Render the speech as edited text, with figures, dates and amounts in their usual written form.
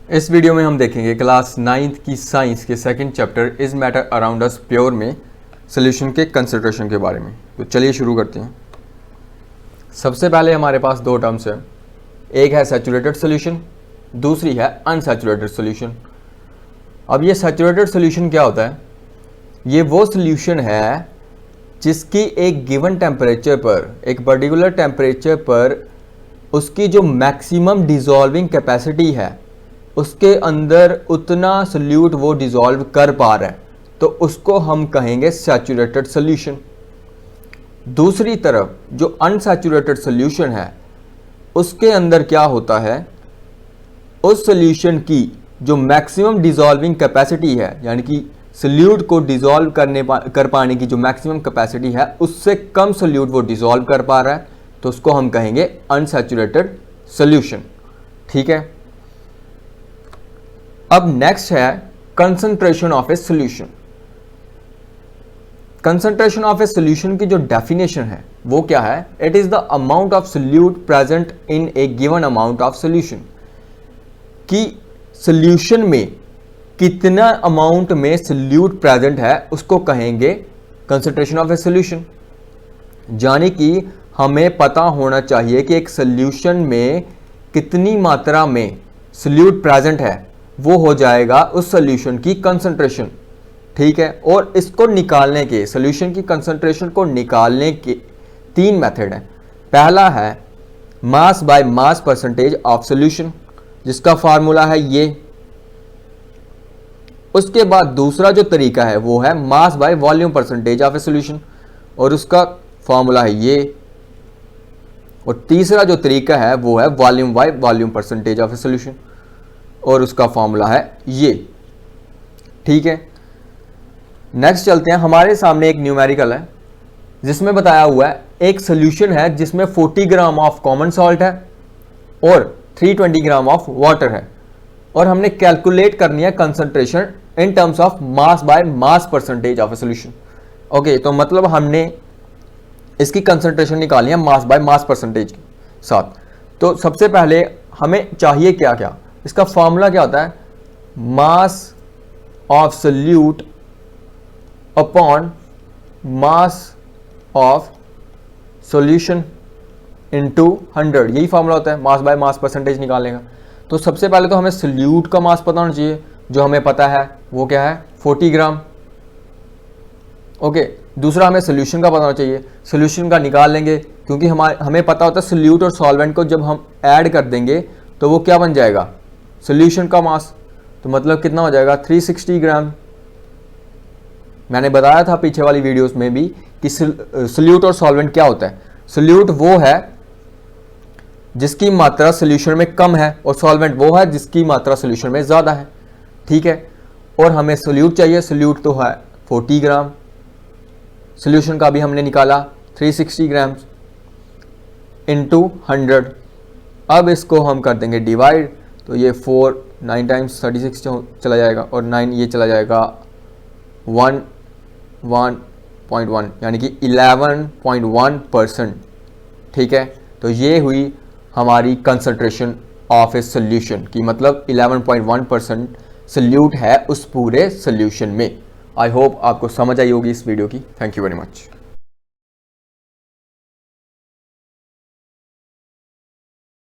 इस वीडियो में हम देखेंगे क्लास 9th की साइंस के second chapter is matter around us pure में सोल्यूशन के कंसंट्रेशन के बारे में। तो चलिए शुरू करते हैं। सबसे पहले हमारे पास दो टर्म्स हैं, एक है सैचुरेटेड सोल्यूशन, दूसरी है अनसैचुरेटेड सोल्यूशन। अब ये सैचुरेटेड सोल्यूशन क्या होता है? ये वो सोल्यूशन है जिसकी एक गिवन टेम्परेचर पर, एक पर्टिकुलर टेम्परेचर पर उसकी जो मैक्सिमम डिज़ोल्विंग कैपेसिटी है उसके अंदर उतना सोल्यूट वो डिज़ोल्व कर पा रहा है, तो उसको हम कहेंगे सैचुरेटेड सोल्यूशन। दूसरी तरफ जो अनसैचुरेटेड सोल्यूशन है उसके अंदर क्या होता है, उस सोल्यूशन की जो मैक्सिमम डिज़ोल्विंग कैपेसिटी है, यानी कि सोल्यूट को डिज़ोल्व कर पाने की जो मैक्सिमम कैपेसिटी है उससे कम सोल्यूट वो डिज़ोल्व कर पा रहा है, तो उसको हम कहेंगे अनसैचुरेटेड सोल्यूशन। ठीक है। अब नेक्स्ट है concentration of a solution. Concentration of a solution की जो डेफिनेशन है वो क्या है? It is the amount of solute present in A given amount of solution. कि सोल्यूशन में कितना अमाउंट में सोल्यूट प्रेजेंट है उसको कहेंगे कंसंट्रेशन ऑफ ए सोल्यूशन। यानी कि हमें पता होना चाहिए कि एक सोल्यूशन में कितनी मात्रा में सोल्यूट प्रेजेंट है, वो हो जाएगा उस सोल्यूशन की कंसंट्रेशन। ठीक है। और इसको निकालने के, सोल्यूशन की कंसंट्रेशन को निकालने के तीन मेथड हैं। पहला है mass by mass percentage of solution, जिसका फार्मूला है ये। उसके बाद दूसरा जो तरीका है वो है mass by volume percentage of a solution, और उसका फार्मूला है ये। और तीसरा जो तरीका है वो है volume by volume percentage of a solution, और उसका फॉर्मूला है ये। ठीक है। नेक्स्ट चलते हैं। हमारे सामने एक न्यूमेरिकल है जिसमें बताया हुआ है एक सोल्यूशन है जिसमें 40 ग्राम ऑफ कॉमन सॉल्ट है और 320 ग्राम ऑफ वाटर है, और हमने कैलकुलेट करनी है concentration in terms of mass by mass percentage of a solution. Okay, तो मतलब हमने इसकी कंसंट्रेशन निकालनी है मास बाय मास परसेंटेज के साथ। तो सबसे पहले हमें चाहिए क्या क्या? इसका फॉर्मूला क्या होता है? Mass of solute upon mass of solution into 100, यही फॉर्मूला होता है मास बाय मास परसेंटेज निकालने का। तो सबसे पहले तो हमें सोल्यूट का मास पता होना चाहिए, जो हमें पता है वो क्या है 40 ग्राम। ओके, दूसरा हमें सोल्यूशन का पता होना चाहिए, सोल्यूशन का निकाल लेंगे क्योंकि हमें पता होता है सोल्यूट और सॉल्वेंट को जब हम ऐड कर देंगे तो वो क्या बन जाएगा, सोल्यूशन का मास। तो मतलब कितना हो जाएगा 360 ग्राम। मैंने बताया था पीछे वाली वीडियोस में भी कि सोल्यूट और सॉल्वेंट क्या होता है। सोल्यूट वो है जिसकी मात्रा सोल्यूशन में कम है, और सॉल्वेंट वो है जिसकी मात्रा सोल्यूशन में ज़्यादा है। ठीक है। और हमें सोल्यूट चाहिए, सोल्यूट तो है 40 ग्राम, सोल्यूशन का भी हमने निकाला 360 ग्राम इंटू 100। अब इसको हम कर देंगे डिवाइड, तो ये 4 9 टाइम्स 36 चला जाएगा, और 9 ये चला जाएगा 1.1, यानी कि 11.1%। ठीक है। तो ये हुई हमारी कंसंट्रेशन ऑफ ए सोल्यूशन की, मतलब 11.1% सोल्यूट है उस पूरे सोल्यूशन में। आई होप आपको समझ आई होगी इस वीडियो की। Thank you very much.